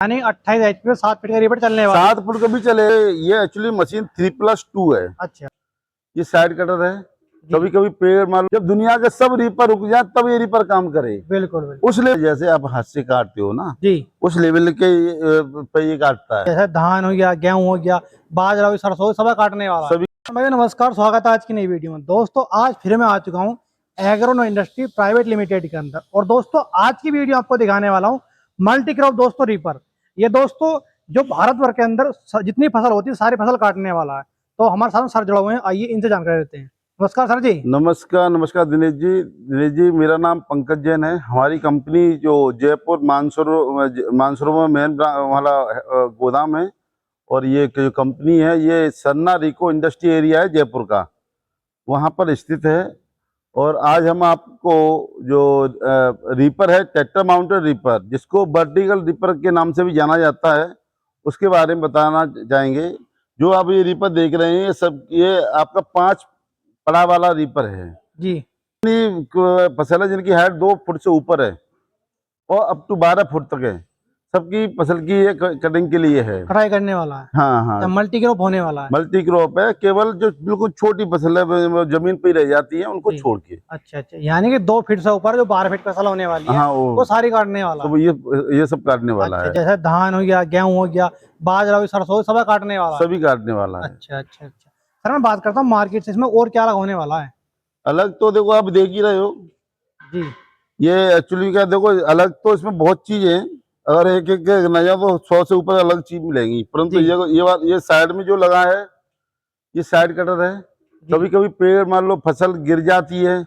यानी 28 HP पे 7 feet का रिपर चलने वाला 7 फुट का भी चले। ये एक्चुअली मशीन 3+2 है। अच्छा ये साइड कटर है। जी। कभी कभी पेड़ मान लो जब दुनिया के सब रीपर रुक जाए तब ये रीपर काम करे। बिल्कुल बिल्कुल उस लेवल जैसे आप हाथ से काटते हो ना, जी। उस लेवल के पे ये काटता है। जैसे धान हो गया, गेहूं हो गया, बाजरा हो, सरसों हो, सब काटने वाला सभी भाई नमस्कार, स्वागत है आज की नई वीडियो में। दोस्तों आज फिर मैं आ चुका हूँ एग्रो इंडस्ट्री प्राइवेट लिमिटेड के अंदर। और दोस्तों आज की वीडियो आपको दिखाने वाला हूँ मल्टी क्रॉप दोस्तों रीपर। ये दोस्तों जो भारतवर्ष के अंदर जितनी फसल होती है सारी फसल काटने वाला है। तो हमारे साथ सर जुड़े हुए हैं, आइए इनसे जानकारी लेते हैं। नमस्कार सर जी। नमस्कार नमस्कार दिनेश जी मेरा नाम पंकज जैन है। हमारी कंपनी जो जयपुर मानसरोवर में मेन वाला गोदाम है, और ये जो कंपनी है ये सरना रिको इंडस्ट्री एरिया है जयपुर का, वहाँ पर स्थित है। और आज हम आपको जो रीपर है ट्रैक्टर माउंटेड रीपर, जिसको वर्टिकल रीपर के नाम से भी जाना जाता है, उसके बारे में बताना चाहेंगे। जो आप ये रीपर देख रहे हैं ये आपका 5 पड़ा वाला रीपर है जी फसल है जिनकी हाइट 2 फुट से ऊपर है और अप टू 12 फुट तक है। सबकी फसल की ये कटिंग के लिए है, कटाई करने वाला है। हाँ हाँ। मल्टी क्रॉप होने वाला है। मल्टी क्रॉप है, केवल जो बिल्कुल छोटी फसल है वो जमीन पे रह जाती है उनको छोड़ के। अच्छा अच्छा, यानी कि 2 फीट से ऊपर जो 12 फीट फसल होने वाली है, हाँ वो सारी काटने वाला तो ये सब काटने वाला अच्छा, है। जैसे धान हो गया, गेहूं हो गया, बाजरा हो, सरसों हो, सब काटने वाला है। सभी काटने वाला है। अच्छा अच्छा अच्छा सर, मैं बात करता हूँ मार्केट से, इसमें और क्या अलग होने वाला है? अलग तो देखो आप देख ही रहे हो जी ये एक्चुअली क्या, देखो अलग तो इसमें बहुत चीजें हैं। अगर एक एक नया तो 100 से ऊपर अलग चीज मिलेंगी, परंतु जी ये साइड में जो लगा है ये साइड कटर है। जी। कभी कभी पेड़ मान लो फसल गिर जाती है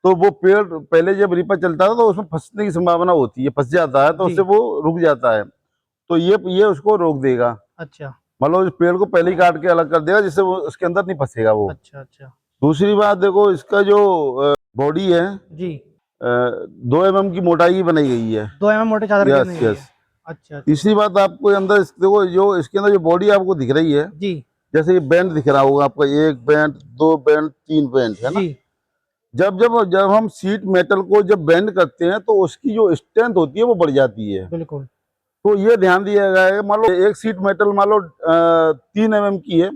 तो वो पेड़ पहले जब रीपर चलता था तो उसमें फंसने की संभावना होती है, फंस जाता है तो जी। उससे वो रुक जाता है। तो ये उसको रोक देगा। अच्छा मान लो इस पेड़ को पहले ही काट के अलग कर देगा जिससे वो उसके अंदर नहीं फंसेगा वो। अच्छा अच्छा दूसरी बात देखो, इसका जो बॉडी है जी। 2 mm की मोटाई की बनाई गई है। 2 mm मोटे चादर की यस बनी हुई है। यस। अच्छा अच्छा तीसरी बात आपको अंदर देखो, जो इसके अंदर जो बॉडी आपको दिख रही है, जी जैसे ये बैंड दिख रहा होगा आपका, 1 बैंड 2 बैंड 3 बैंड है ना। जी। जब जब जब हम शीट मेटल को जब बेंड करते हैं तो उसकी जो स्ट्रेंथ होती है वो बढ़ जाती है। बिल्कुल। तो ये ध्यान दिया गया है, मान लो एक शीट मेटल मान लो 3 mm की है,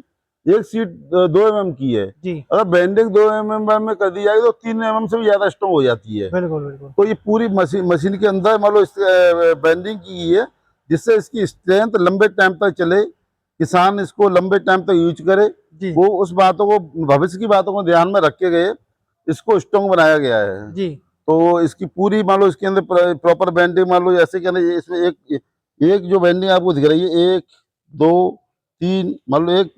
एक शीट 2 mm की है। जी अगर बेंडिंग 2 mm में कर दी जाएगी तो 3 mm से भी ज्यादा स्ट्रॉन्ग हो जाती है। बिल्कुल बिल्कुल। तो ये पूरी मशीन के अंदर मान लो बेंडिंग की गई है, जिससे इसकी स्ट्रेंथ लंबे टाइम तक चले, किसान इसको लंबे टाइम तक यूज करे। जी वो उस बातों को, भविष्य की बातों को ध्यान में रख के गए इसको स्ट्रॉन्ग बनाया गया है। जी। तो इसकी पूरी मान लो इसके अंदर प्रॉपर बेंडिंग मान लो, जैसे कहना इसमें एक जो बेंडिंग आपको दिख रही है 1 2 3 मान लो एक,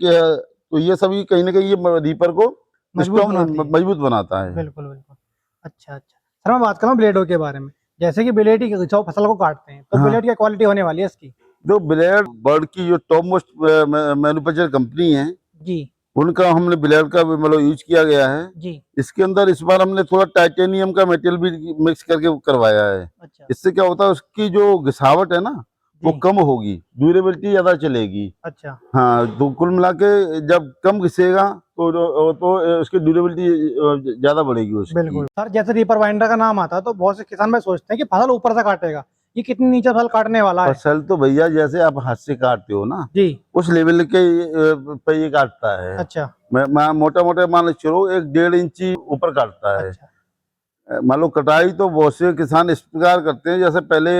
तो ये सभी कहीं ना कहीं ये रीपर को मजबूत बनाती है। मजबूत बनाता है। बिल्कुल बिल्कुल। अच्छा अच्छा सर, मैं बात कर रहा हूँ ब्लेडों के बारे में। जैसे कि ब्लेड की जो फसल को काटते हैं तो हाँ, ब्लेड की क्वालिटी होने वाली है इसकी। जो ब्लेड वर्ल्ड की जो टॉप मोस्ट मैन्युफैक्चर कंपनी है, जी उनका हमने ब्लेड का भी मतलब यूज किया गया है। जी। इसके अंदर इस बार हमने थोड़ा टाइटेनियम का मटेरियल भी मिक्स करके करवाया है। अच्छा इससे क्या होता है, उसकी जो घिसावट है ना वो जी। कम होगी, ड्यूरेबिलिटी ज्यादा चलेगी। अच्छा हाँ, तो कुल मिला के जब कम घिसेगा तो उसकी ड्यूरेबिलिटी ज्यादा बढ़ेगी उसकी। बिल्कुल सर, जैसे रीपर बाइंडर का नाम आता है तो बहुत से किसान भाई सोचते हैं कि फसल ऊपर से काटेगा, ये कितनी नीचे फसल काटने वाला है? फसल तो भैया जैसे आप हाथ से काटते हो ना, जी। उस लेवल के पे ये काटता है। अच्छा मैं मोटा मोटा मान चलो 1-1.5 इंची ऊपर काटता है। अच्छा मान लो कटाई तो बहुत से किसान इस प्रकार करते हैं, जैसे पहले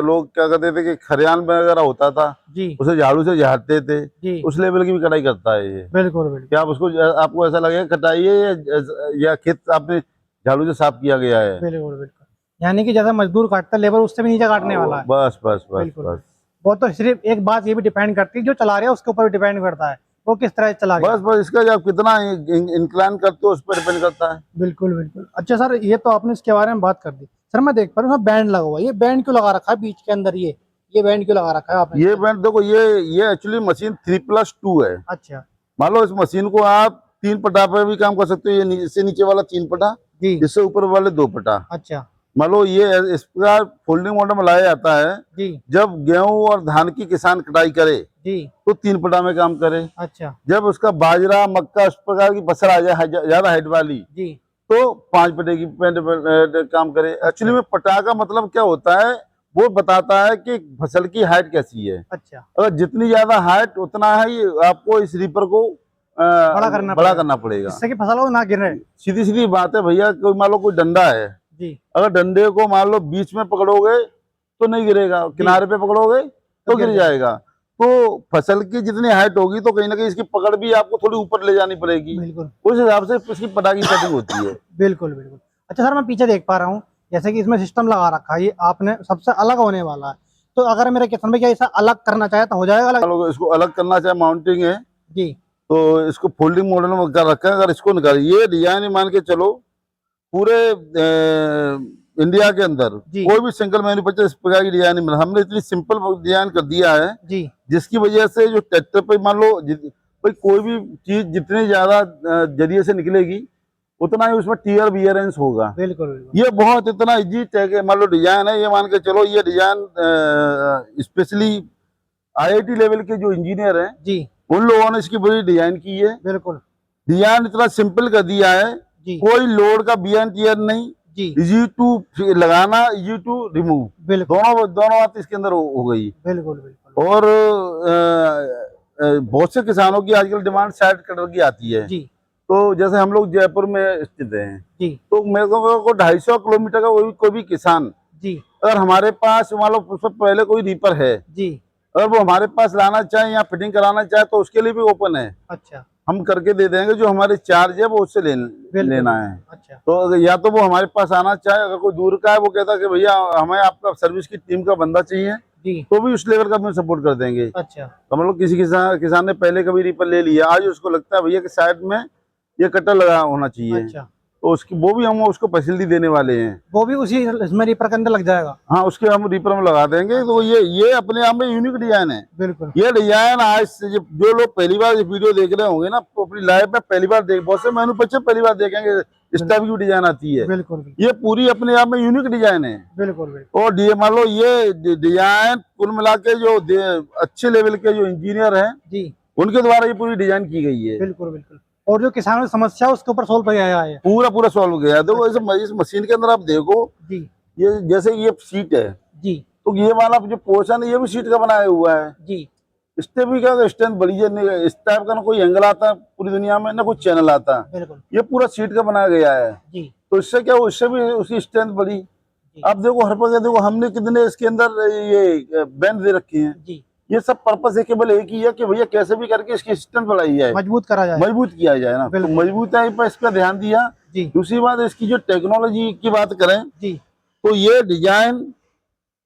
लोग क्या करते थे कि खरियान वगैरह होता था जी उसे झाड़ू से झाड़ते थे, जी। उस लेवल की भी कटाई करता है ये। बिल्कुल बिल्कुल। क्या आप उसको, आपको ऐसा लगेगा कटाई है या खेत आपने झाड़ू से साफ किया गया है? बिल्कुल बिल्कुल, यानी कि जैसा मजदूर काटता है लेबर उससे भी नीचे काटने वाला है। बस बस बस बिल्कुल बस वो तो सिर्फ एक बात ये भी डिपेंड करती है, जो चला रहा है उसके ऊपर भी डिपेंड करता है वो किस तरह से चला रहा बस है। बस इसका जब कितना इंक्लाइन करते हो उस पर डिपेंड करता है। बिल्कुल बिल्कुल। अच्छा सर, ये तो आपने इसके बारे में बात कर दी। सर मैं देख पा रहा हूँ बैंड लगा हुआ है, ये बैंड क्यों लगा रखा है बीच के अंदर? ये बैंड क्यों लगा रखा है आपने? ये बैंड देखो, ये एक्चुअली मशीन 3+2 है। अच्छा मान लो इस मशीन को आप 3 पटा पे भी काम कर सकते हो, ये इससे नीचे वाला 3 पटा, जी। इससे ऊपर वाले 2 पटा। अच्छा मान लो ये इस प्रकार फोल्डिंग मॉडल में लाया जाता है। जी जब गेहूं और धान की किसान कटाई करे जी। तो 3 पटा में काम करे। अच्छा जब उसका बाजरा मक्का उस प्रकार की फसल आ जाए ज्यादा हाइट वाली, जी तो 5 पटे की काम करे। एक्चुअली में पटा का मतलब क्या होता है, वो बताता है कि फसल की हाइट कैसी है। अच्छा, अगर जितनी ज्यादा हाइट उतना ही आपको इस रीपर को बड़ा करना पड़ेगा, जिससे कि फसल वो ना गिरे। सीधी सीधी बात है भैया। कोई मान लो कोई डंडा है, जी अगर डंडे को मान लो बीच में पकड़ोगे तो नहीं गिरेगा, किनारे पे पकड़ोगे तो गिर जाएगा। तो फसल की जितनी हाइट होगी तो कहीं ना कहीं इसकी पकड़ भी आपको थोड़ी ऊपर ले जानी पड़ेगी, बिल्कुल उस हिसाब से इसकी पटा की सेटिंग होती है। बिल्कुल बिल्कुल। अच्छा सर, मैं पीछे देख पा रहा हूँ जैसे कि इसमें सिस्टम लगा रखा है, ये आपने सबसे अलग होने वाला है। तो अगर मेरे किसान भाई क्या ऐसा अलग करना चाहे तो हो जाएगा अलग? लोग इसको अलग करना चाहे, माउंटिंग है जी तो इसको फोल्डिंग मॉडल में कर रखा है। अगर इसको निकाल ये डिजाइन ही मान के चलो पूरे इंडिया के अंदर जी कोई भी सिंगल मैन्युफैक्चर इस प्रकार की डिजाइन नहीं मिला। हमने इतनी सिंपल डिजाइन कर दिया है जी जिसकी वजह से जो ट्रैक्टर पे मान लो भाई कोई भी चीज जितनी ज्यादा जरिए से निकलेगी उतना ही उसमें टीयर बियरेंस होगा। बिल्कुल बिल्कुल। ये बहुत इतना इजी मान लो डिजाइन है, ये मान के चलो ये डिजाइन स्पेशली आईआईटी लेवल के जो इंजीनियर हैं जी उन लोगों ने इसकी पूरी डिजाइन की है। बिल्कुल डिजाइन इतना सिंपल कर दिया है, जी कोई लोड का बियन टियर नहीं, जी इजी टू लगाना, इजी टू रिमूव, बिल्कुल दोनों बात इसके अंदर हो गई। बिल्कुल बिल्कुल और बहुत से किसानों की आजकल डिमांड साइड कटर की आती है। जी तो जैसे हम लोग जयपुर में स्थित हैं, जी तो मेरे को 250 किलोमीटर का कोई भी किसान जी अगर हमारे पास मान लो उससे पहले कोई रीपर है, जी अगर वो हमारे पास लाना चाहे या फिटिंग कराना चाहे तो उसके लिए भी ओपन है। अच्छा हम करके दे देंगे, जो हमारे चार्ज है वो उससे लेना है। अच्छा तो या तो वो हमारे पास आना चाहे, अगर कोई दूर का है वो कहता है कि भैया हमें आपका सर्विस की टीम का बंदा चाहिए, जी तो भी उस लेवल का हम सपोर्ट कर देंगे। अच्छा तो मतलब किसी किसान ने पहले कभी रीपर ले लिया, आज उसको लगता है भैया कि साइड में ये कटर लगा होना चाहिए, अच्छा, तो उसकी वो भी हम उसको फैसिलिटी देने वाले हैं। वो भी उसी इसमें रीपर के अंदर लग जाएगा? हाँ, उसके हम रीपर में लगा देंगे। तो ये अपने आप में यूनिक डिजाइन है। बिल्कुल ये डिजाइन आज से जो लोग पहली बार वीडियो देख रहे होंगे ना, अपनी लाइफ में पहली बार देख, बहुत से मैन्युफैक्चर पहली बार देखेंगे इस टाइप की डिजाइन आती है। बिल्कुल ये पूरी अपने आप में यूनिक डिजाइन है। बिल्कुल बिल्कुल और मान लो ये डिजाइन कुल मिला के जो अच्छे लेवल के जो इंजीनियर हैं जी उनके द्वारा ये पूरी डिजाइन की गई है। बिल्कुल बिल्कुल। और जो किसानों की समस्या है उसके ऊपर सोल्व किया है? पूरा सॉल्व हो गया। देखो इस मशीन के अंदर आप देखो, जी ये जैसे ये सीट है, जी तो ये वाला जो पोर्शन है ये भी सीट का बनाया हुआ है। जी इससे भी क्या स्ट्रेंथ बढ़ी है, नहीं इस टाइप का ना कोई एंगल आता पूरी दुनिया में, ना कोई चैनल आता। बिल्कुल ये पूरा सीट का बनाया गया है, जी तो इससे क्या उससे भी उसकी स्ट्रेंथ बढ़ी। आप देखो हर जगह देखो हमने कितने इसके अंदर ये बैंड दे रखी हैं। जी ये सब पर्पस है केवल एक ही है कि भैया कैसे भी करके इसकी स्ट्रेंथ बढ़ाई जाए, मजबूत करा जाए। मजबूत किया जाए ना। तो बिल्कुल। मजबूताई पर इस पर ध्यान दिया। जी दूसरी बात इसकी जो टेक्नोलॉजी की बात करें जी तो ये डिजाइन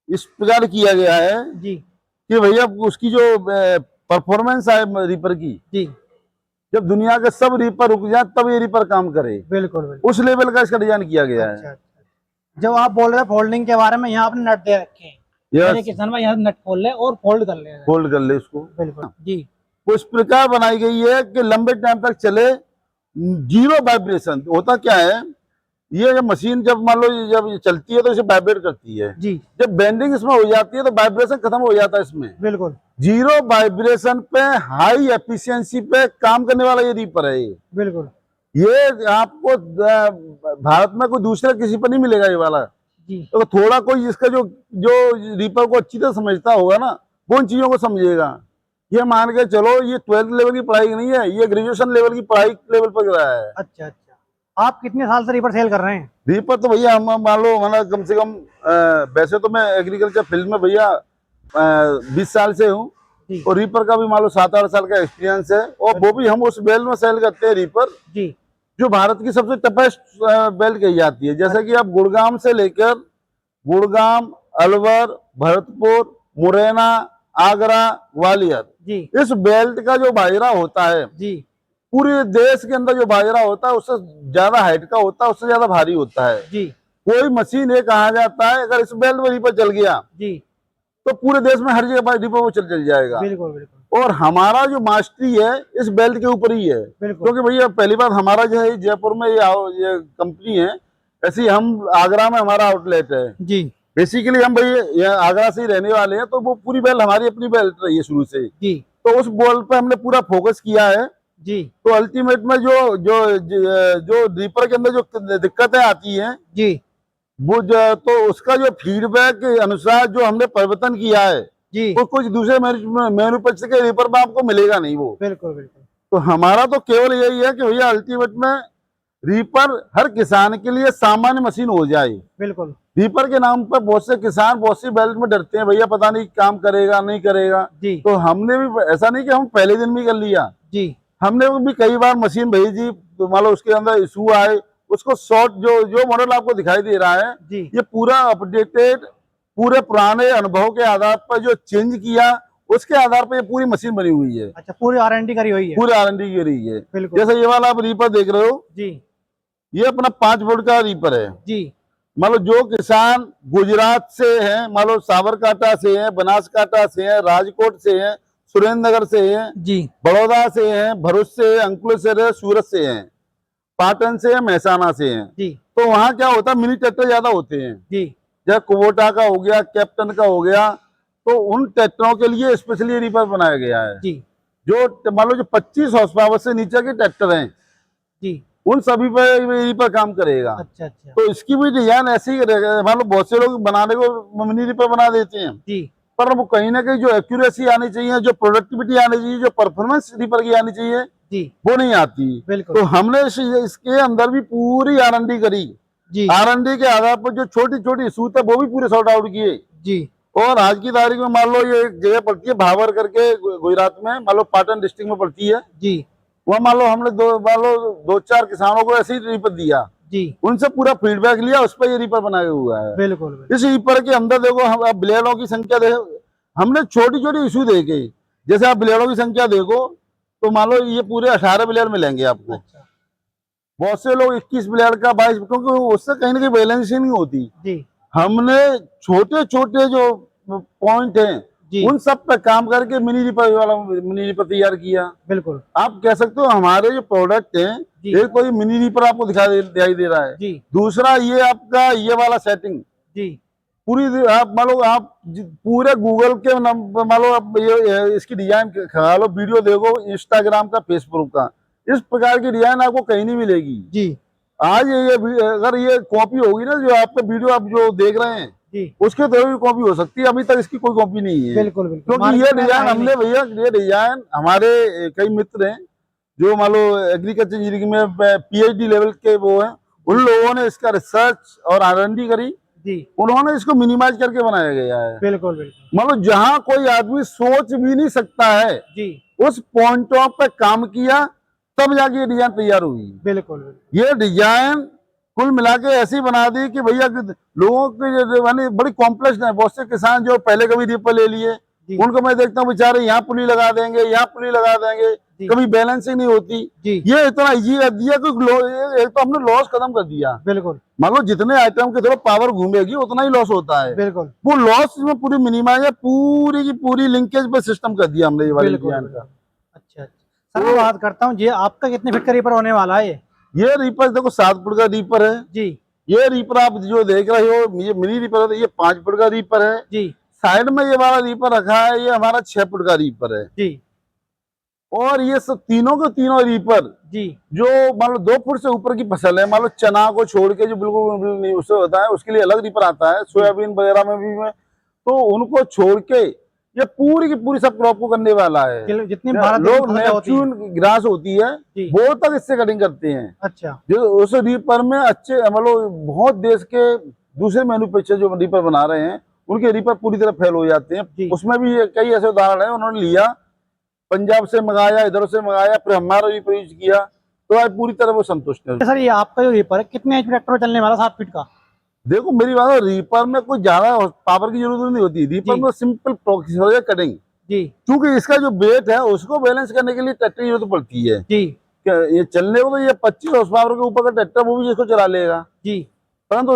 इस प्रकार किया गया है जी कि भैया उसकी जो परफॉर्मेंस है रीपर की, जी जब दुनिया के सब रीपर रुक जाए तब ये रीपर काम करे, बिल्कुल बिल्कुल। उस लेवल का इसका डिजाइन किया गया है। अच्छा अच्छा। जब आप बोल रहे हैं फोल्डिंग के बारे में, यहाँ आपने नट दे रखे हैं, मेरे किसान भाई यहाँ नट खोल ले और फोल्ड कर ले। फोल्ड कर ले उसको। बिल्कुल जी वो इस प्रकार बनाई गई है कि लंबे टाइम तक चले, जीरो वाइब्रेशन। होता क्या है, ये जब मशीन जब मान लो जब ये चलती है तो इसे वाइब्रेट करती है, जी जब बेंडिंग इसमें हो जाती है तो वाइब्रेशन खत्म हो जाता है इसमें। बिल्कुल जीरो वाइब्रेशन पे हाई एफिशिएंसी पे काम करने वाला ये रीपर है। बिल्कुल ये आपको भारत में कोई दूसरा किसी पर नहीं मिलेगा ये वाला। जी तो थोड़ा कोई इसका जो जो रीपर को अच्छी तरह समझता होगा ना, वो उन चीजों को समझेगा। ये मान के चलो ये 12th लेवल की पढ़ाई नहीं है, ये ग्रेजुएशन लेवल की पढ़ाई लेवल पर रहा है। अच्छा अच्छा। आप कितने साल से रीपर सेल कर रहे हैं? रीपर तो भैया हम मान लो हमारा कम से कम वैसे तो मैं एग्रीकल्चर फील्ड में भैया 20 साल से हूँ, जी और रीपर का भी मान लो 7-8 साल का एक्सपीरियंस है। और वो भी हम उस बेल में सेल करते हैं रीपर जी जो भारत की सबसे टफेस्ट बेल कही जाती है। जैसे कि आप गुड़गांव से लेकर गुड़गांव, अलवर, भरतपुर, मुरैना, आगरा, ग्वालियर, जी इस बेल्ट का जो बाजरा होता है जी पूरे देश के अंदर जो बाजरा होता है उससे ज्यादा हाइट का होता है, उससे ज्यादा भारी होता है। जी कोई मशीन ये कहा जाता है अगर इस बेल्ट में रीपर चल गया जी तो पूरे देश में हर जगह रीपर वो चल जाएगा। बिल्कुल बिल्कुल और हमारा जो मास्टरी है इस बेल्ट के ऊपर ही है, बिल्कुल क्योंकि भैया पहली बात हमारा जो है जयपुर में ये कंपनी है, ऐसी हम आगरा में हमारा आउटलेट है। जी बेसिकली हम भैया आगरा से ही रहने वाले हैं, तो वो पूरी बेल्ट हमारी अपनी बेल्ट रही है शुरू से, जी तो उस बॉल पे हमने पूरा फोकस किया है। जी तो अल्टीमेट में जो जो जो रीपर के अंदर जो दिक्कतें आती हैं जी तो उसका जो फीडबैक के अनुसार जो हमने परिवर्तन किया है जी वो कुछ दूसरे मैन्युफैक्चर के रीपर में आपको मिलेगा नहीं वो। बिल्कुल बिल्कुल। तो हमारा तो केवल यही है कि भैया अल्टीमेट में रीपर हर किसान के लिए सामान्य मशीन हो जाए। बिल्कुल रीपर के नाम पर बहुत से किसान बहुत सी बेल्ट में डरते हैं, भैया पता नहीं काम करेगा नहीं करेगा। जी तो हमने भी ऐसा नहीं कि हम पहले दिन भी कर लिया, जी हमने भी कई बार मशीन भेजी तो मान लो उसके अंदर इशू आए, उसको शॉर्ट जो जो मॉडल आपको दिखाई दे रहा है जी ये पूरा अपडेटेड पूरे पुराने अनुभव के आधार पर जो चेंज किया उसके आधार पर ये पूरी मशीन बनी हुई है, अच्छा पूरी R&D करी हुई है। पूरी R&D की रही है। बिल्कुल जैसे ये वाला आप रीपर देख रहे हो, जी ये अपना 5 फुट का रीपर है। जी मान लो जो किसान गुजरात से हैं, मान लो साबरकांठा से हैं, बनासकांठा से हैं, राजकोट से हैं, सुरेंद्रनगर से हैं, जी बड़ौदा से हैं, भरूच से हैं, अंकुलेश्वर है, सूरत से हैं, पाटन से हैं, महसाना से हैं। जी तो वहाँ क्या होता है मिनी ट्रैक्टर ज्यादा होते हैं, जी जैसे कुबोटा का हो गया, कैप्टन का हो गया, तो उन ट्रैक्टरों के लिए स्पेशली रीपर बनाया गया है। जी जो मान लो जो 25 हॉर्स पावर से नीचे के ट्रैक्टर हैं जी उन सभी पर रीपर काम करेगा। अच्छा अच्छा तो इसकी भी डिजाइन ऐसी ही रहेगा। मान लो बहुत से लोग बनाने को मिनी रीपर बना देते हैं, जी पर वो कहीं ना कहीं जो एक्यूरेसी आनी चाहिए, जो प्रोडक्टिविटी आनी चाहिए, जो परफॉर्मेंस रीपर की आनी चाहिए जी वो नहीं आती। बिल्कुल तो हमने इसके अंदर भी पूरी R&D करी, जी R&D के आधार पर जो छोटी छोटी इशू थे वो भी पूरे सॉर्ट आउट किए। जी और आज की तारीख में मान लो ये एक जगह पड़ती है भावर करके गुजरात में, मान लो पाटन डिस्ट्रिक्ट में पड़ती है, जी वहाँ मान लो हमने मान लो 2-4 किसानों को ऐसे ही रीपर दिया, जी उनसे पूरा फीडबैक लिया, उस पर ये रीपर बनाया हुआ है। बिल्कुल बिल्कुल इस रीपर के अंदर देखो हम अब ब्लेडों की संख्या देखो, हमने छोटी छोटी इशू देखे, जैसे आप ब्लेडों की संख्या देखो तो मान लो ये पूरे 18 ब्लेड मिलेंगे आपको। अच्छा बहुत से लोग 21 ब्लेड का 22, क्योंकि उससे कहीं ना कहीं बैलेंस ही नहीं होती। जी हमने छोटे छोटे जो पॉइंट हैं जी उन सब पे काम करके मिनी रीपर तैयार किया। बिल्कुल आप कह सकते हो हमारे जो प्रोडक्ट हैं, जी एक तो ये मिनी रीपर आपको दिखाई दे रहा है, जी दूसरा ये आपका ये वाला सेटिंग जी पूरी आप मान लो आप पूरे गूगल के नंबर मान लो आप ये इसकी डिजाइन खा लो, वीडियो देखो इंस्टाग्राम का, फेसबुक का, इस प्रकार की डिजाइन आपको कहीं नहीं मिलेगी। जी आज अगर ये कॉपी होगी ना जो आपका वीडियो आप जो देख रहे हैं जी उसके तो भी कॉपी हो सकती है, अभी तक इसकी कोई कॉपी नहीं है। बिल्कुल बिल्कुल क्योंकि ये मार्केट में डिजाइन है हमने नहीं। भैया ये डिजाइन हमारे कई मित्र हैं जो मान लो एग्रीकल्चर इंजीनियरिंग में PhD लेवल के वो हैं, उन लोगों ने इसका रिसर्च और R&D करी, जी उन्होंने इसको मिनिमाइज करके बनाया गया है। बिल्कुल बिल्कुल मान लो जहां कोई आदमी सोच भी नहीं सकता है जी उस पॉइंटों पर काम किया तब जाके ये डिजाइन तैयार हुई। बिल्कुल बिल्कुल ये डिजाइन कुल मिला के ऐसी बना दी कि भैया लोगों की यानी बड़ी कॉम्प्लेक्स है। बहुत से किसान जो पहले कभी रीपर ले लिए जी उनको मैं देखता हूँ बेचारे यहाँ पुली लगा देंगे, यहाँ पुली लगा देंगे, जी कभी बैलेंसिंग नहीं होती। जी ये इतना इजी कर दिया कि एक तो हमने लॉस खत्म कर दिया। बिल्कुल मान लो जितने आइटम की तरफ पावर घूमेगी उतना ही लॉस होता है, बिल्कुल वो लॉस में पूरी मिनिमाइज है, पूरी की पूरी लिंकेज पे सिस्टम कर दिया हमने ये वाले बिल्कुल डिजाइन बिल्कुल। का। अच्छा अच्छा सर मैं बात करता हूँ, ये आपका कितने फीट का रीपर होने वाला है? ये रीपर देखो 7 फुट का रीपर है। जी ये रीपर आप जो देख रहे हो ये मिनी रीपर है, ये 5 फुट का रीपर है। जी साइड में ये वाला रीपर रखा है, ये हमारा 6 फुट का रीपर है। जी और ये सब तीनों के तीनों रीपर जी जो मान लो 2 फुट से ऊपर की फसल है, मान लो चना को छोड़ के जो बिल्कुल नहीं उससे होता है उसके लिए अलग रीपर आता है, सोयाबीन वगैरह में भी तो उनको छोड़ के ये पूरी की पूरी सब क्रॉप को करने वाला है। जितनी भारत लोग में फसलें होती हैं। नेपच्यून ग्रास होती है जी वो तक इससे कटिंग करते हैं। अच्छा जो उस रीपर में अच्छे मतलब बहुत देश के दूसरे मैन्युफैक्चर जो रीपर बना रहे हैं उनके रीपर पूरी तरह फेल हो जाते हैं। जी उसमें भी कई ऐसे उदाहरण है, उन्होंने लिया पंजाब से मंगाया, इधर से मंगाया, फिर हमारा रीपर यूज किया तो आज पूरी तरह वो संतुष्ट है। सर ये आपका जो रीपर है कितने एच ट्रैक्टर में चलने वाला 7 फीट का? देखो मेरी बात है, रीपर में कोई ज्यादा पावर की जरूरत नहीं होती, रीपर जी। में सिंपल प्रोसेस है कटिंग। जी क्योंकि इसका जो वेट है उसको बैलेंस करने के लिए ट्रैक्टर की जरूरत पड़ती है। जी ये चलने को तो ये 25 हॉर्स पावर के ऊपर का ट्रैक्टर वो भी इसको चला लेगा, जी परंतु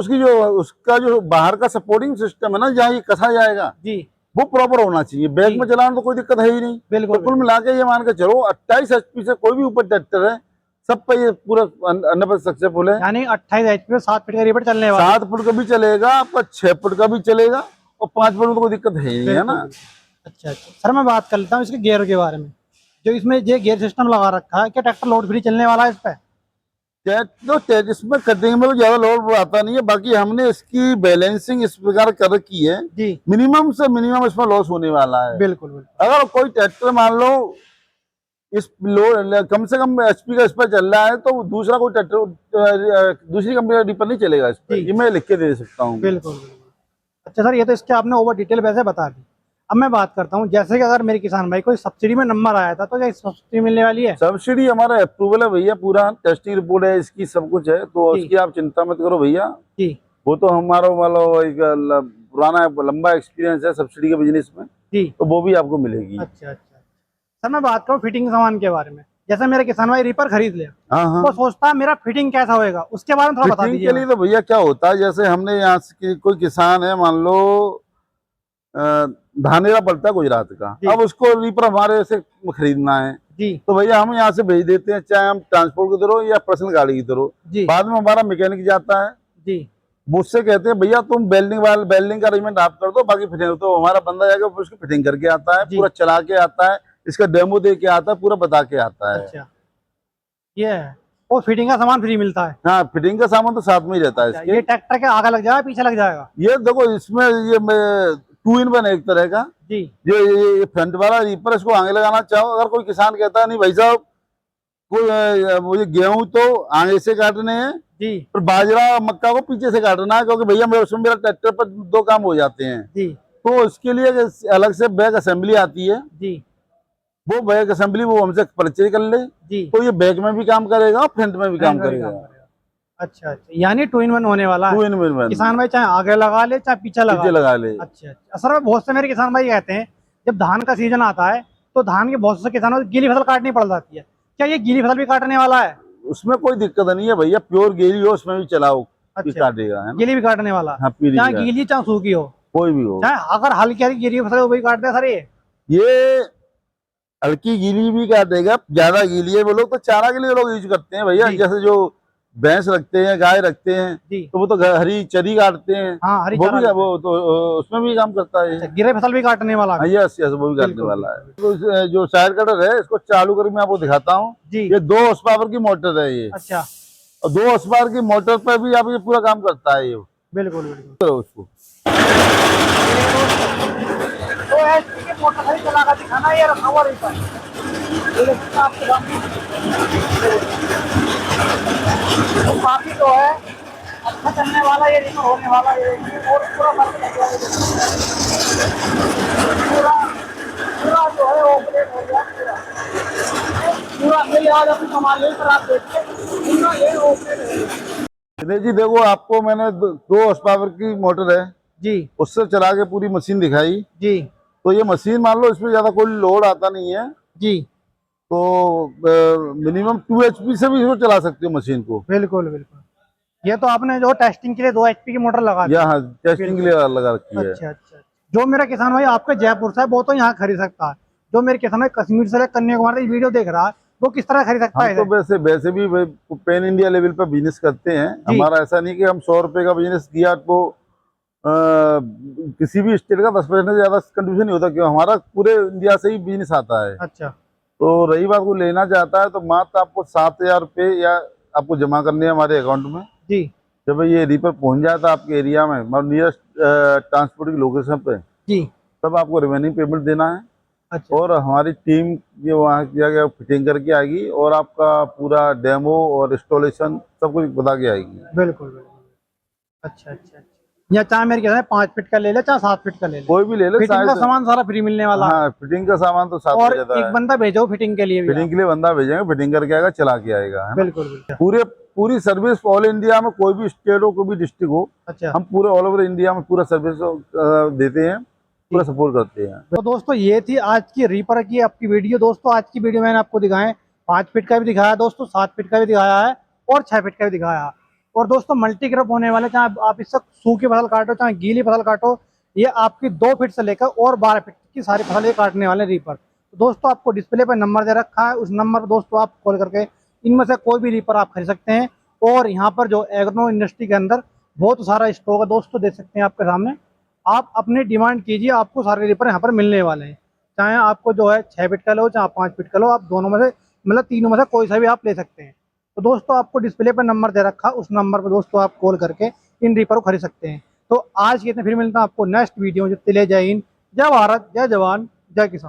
उसका जो बाहर का सपोर्टिंग सिस्टम है ना जहाँ ये कसा जाएगा जी वो प्रॉपर होना चाहिए। बैक जी। में चलाना तो कोई दिक्कत है ही नहीं। बिल्कुल तो कुल मिला के ये मान के चलो 28 HP से कोई भी ऊपर ट्रैक्टर है सब पे ये पूरा 90% सक्सेसफुल है। यानी 28 HP में 7 फीट का रीपर चलने वाला 7 फुट का भी चलेगा, आपका 6 फुट का भी चलेगा और 5 फुट में तो कोई दिक्कत है ही नहीं, है ना। अच्छा अच्छा सर मैं बात कर लेता हूँ इसके गियर के बारे में। जो इसमें ये गियर सिस्टम लगा रखा है, क्या ट्रैक्टर लोड फ्री चलने वाला है इस पे? इसमें कटिंग में तो ज्यादा लोड आता नहीं है, बाकी हमने इसकी बैलेंसिंग इस प्रकार कर रखी है, जी मिनिमम से मिनिमम इसमें लॉस होने वाला है। बिल्कुल बिल्कुल। अगर कोई ट्रैक्टर मान लो इस लो कम से कम एचपी का इस पर चल रहा है तो दूसरा कोई ट्रैक्टर दूसरी कंपनी का डीपर नहीं चलेगा इस पर, जी ये मैं लिख के दे सकता हूँ। बिल्कुल बिल्कुल। अच्छा सर, ये तो इसके आपने ओवर डिटेल वैसे बता दी। अब मैं बात करता हूँ, जैसे कि अगर मेरे किसान भाई कोई सब्सिडी में नंबर आया था तो क्या सब्सिडी मिलने वाली है? सब्सिडी हमारा अप्रूवल है भैया, पूरा टेस्टिंग रिपोर्ट है इसकी, सब कुछ है, तो जी उसकी आप चिंता मत करो भैया। जी वो तो हमारा मतलब एक पुराना लंबा एक्सपीरियंस है सब्सिडी के बिजनेस में, जी। तो वो भी आपको मिलेगी। अच्छा अच्छा। सर मैं बात करूँ फिटिंग सामान के बारे में, जैसे मेरे किसान भाई रीपर खरीद लिया, हाँ हाँ। वो सोचता है मेरा फिटिंग कैसा होएगा, उसके बारे में थोड़ा बता फिटिंग दीजिए। के लिए तो भैया क्या होता है, जैसे हमने यहाँ से कोई किसान है मान लो धानेरा पड़ता है गुजरात का, अब उसको रीपर हमारे से खरीदना है जी तो भैया हम यहाँ से भेज देते हैं, चाहे हम ट्रांसपोर्ट के थ्रू या पर्सनल गाड़ी के थ्रू। जी बाद में हमारा मैकेनिक जाता है, जी मुझसे कहते हैं भैया तुम वेल्डिंग का अरेंजमेंट आप कर दो, बाकी फिटिंग तो हमारा बंदा जाएगा उसकी फिटिंग करके आता है, जी। पूरा चला के आता है, इसका डेमो दे के आता है, पूरा बता के आता है। अच्छा ये है, और फिटिंग का सामान फ्री मिलता है? हाँ, फिटिंग का सामान तो साथ में ही रहता है अच्छा, इसके। ये ट्रैक्टर के आगे लग जाएगा पीछे लग जाएगा? ये देखो इसमें ये 2 in 1 एक तरह का, जी जो ये फ्रंट वाला रीपर इसको आगे लगाना चाहो, अगर कोई किसान कहता है नहीं भाई साहब कोई मुझे गेहूं तो आगे से काटने हैं जी और बाजरा मक्का को पीछे से काटना है, क्योंकि भैया उसमें मेरा ट्रैक्टर पर 2 काम हो जाते हैं, जी तो इसके लिए अलग से बैक असेंबली आती है, जी वो बैक असेंबली वो हमसे परचेज कर ले, जी। तो ये बैक में भी काम करेगा और फ्रंट में भी काम फ्रंट में भी करेगा। काम करेगा। अच्छा अच्छा, यानी 2 in 1 होने वाला है। 2 in 1 किसान भाई चाहे आगे लगा ले चाहे पीछे लगा पीछे ले। लगा ले। अच्छा अच्छा। सर बहुत से मेरे किसान भाई कहते हैं जब धान का सीजन आता है तो धान के बहुत से किसानों को गीली फसल काटनी पड़ जाती है, क्या ये गीली फसल भी काटने वाला है? उसमें कोई दिक्कत नहीं है भैया, प्योर गेली हो उसमें भी चलाओ, भी अच्छा, काटेगा, है ना। गीली भी काटने वाला? हाँ, पीली चाहे का गीली चाहे सूखी हो, कोई भी हो, चाहे अगर हल्की हल्की गीली फसल हो वही काटते हैं सर ये हल्की गीली भी काटेगा, ज्यादा गीली है वो लोग तो चारा के लिए लोग यूज करते हैं भैया, जी। जैसे जो भैंस रखते हैं, गाय रखते हैं, जी तो वो तो हरी चरी काटते हैं, हाँ हरी वो चारा भी लेते हैं। वो तो उसमें भी काम करता है। अच्छा, गिरे फसल भी काटने वाला हाँ, है? यस यस, वो भी काटने बिल्कुल, वाला है। तो जो साइड कटर है इसको चालू करके मैं आपको दिखाता हूँ। जी। ये 2 हॉर्स पावर की मोटर है ये, अच्छा और 2 हॉर्स पावर की मोटर पर भी आप ये पूरा काम करता है ये, बिल्कुल बिल्कुल। तो उसको तो एचपी के मोटर सही चला कर दिखाना, ये रखा हुआ रीपर ये देखिए आपके सामने। तो काफी जो है अच्छा चलने वाला ये रीपर होने वाला ये देखिए, और पूरा फर्क लग गया ये देखिए। पूरा पूरा जो है ऑपरेट हो गया पूरा पूरा मेरी आज अपनी कमाल यही पर आप देखिए पूरा ये ऑपरेट हो गया। दिनेश जी देखो, आपको मैंने 2 हॉर्स पावर की मोटर है जी उससे चला के पूरी मशीन दिखाई, जी तो ये मशीन मान लो इसमें ज्यादा कोई लोड आता नहीं है, जी तो मिनिमम 2 HP से भी इसको चला सकते हो मशीन को। बिल्कुल बिल्कुल। ये तो आपने जो टेस्टिंग के लिए 2 HP की मोटर लगा दी। या हाँ, टेस्टिंग के लिए लगा रखी है। अच्छा अच्छा। जो मेरा किसान भाई आपके जयपुर से है वो तो यहाँ खरीद सकता है, जो मेरे किसान भाई कश्मीर से कन्याकुमारी वीडियो देख रहा है वो किस तरह खरीद सकता हम है तो इसे? वैसे भी पैन इंडिया लेवल पर बिजनेस करते हैं, जी। हमारा ऐसा नहीं कि हम 100 रुपए का बिजनेस किया तो किसी भी स्टेट का 10% से ज्यादा कंट्रीब्यूशन नहीं होता, क्यों हमारा पूरे इंडिया से ही बिजनेस आता है। अच्छा तो रही बात को लेना चाहता है तो मात्र आपको 7,000 रुपये या आपको जमा करने हैं हमारे अकाउंट में। जी जब ये रीपर पहुंच जाता है आपके एरिया में, मतलब नियरेस्ट ट्रांसपोर्ट की लोकेशन पे, जी। तब आपको रिमेनिंग पेमेंट देना है, अच्छा और हमारी टीम ये वहाँ किया गया फिटिंग करके आएगी और आपका पूरा डेमो और इंस्टॉलेशन सब कुछ बता के आएगी। बिल्कुल बिल्कुल। अच्छा अच्छा अच्छा। या चाहे मेरे किसान 5 फीट का ले ले चाहे 7 फीट का ले ले, कोई भी ले ले, फिटिंग का साइज। सामान सारा फ्री मिलने वाला है। हाँ, फिटिंग का सामान तो साथ में और जाता एक है। बंदा भेजो फिटिंग के लिए भी फिटिंग के लिए बंदा भेजेंगे, फिटिंग करके आएगा, चला के आएगा, है ना। बिल्कुल बिल्कुल। पूरी सर्विस ऑल इंडिया में, कोई भी स्टेट हो कोई भी डिस्ट्रिक्ट हो, अच्छा हम पूरे ऑल ओवर इंडिया में पूरा सर्विस देते हैं, पूरा सपोर्ट करते हैं। तो दोस्तों ये थी आज की रीपर की आपकी वीडियो। दोस्तों आज की वीडियो मैंने आपको दिखाए 5 फीट का भी दिखाया दोस्तों, 7 फीट का भी दिखाया है और 6 फीट का भी दिखाया है। और दोस्तों मल्टी क्रॉप होने वाले, चाहे आप इससे सूखी फसल काटो चाहे गीली फसल काटो, ये आपकी 2 फीट से लेकर और 12 फीट की सारी फसल ये काटने वाले रीपर। तो दोस्तों आपको डिस्प्ले पर नंबर दे रखा है, उस नंबर पर दोस्तों आप कॉल करके इनमें से कोई भी रीपर आप खरीद सकते हैं। और यहाँ पर जो एग्रो इंडस्ट्री के अंदर बहुत सारा स्टॉक है दोस्तों, देख सकते हैं आपके सामने। आप अपनी डिमांड कीजिए, आपको सारे रीपर यहाँ पर मिलने वाले हैं। चाहे आपको जो है 6 फीट का लो चाहे 5 फीट का लो, आप दोनों में से मतलब तीनों में से कोई सा भी आप ले सकते हैं। तो दोस्तों आपको डिस्प्ले पर नंबर दे रखा, उस नंबर पर दोस्तों आप कॉल करके इन रीपर को खरीद सकते हैं। तो आज के इतने, फिर मिलता है आपको नेक्स्ट वीडियो। जब तक के लिए जय हिंद, जय भारत, जय जवान, जय किसान।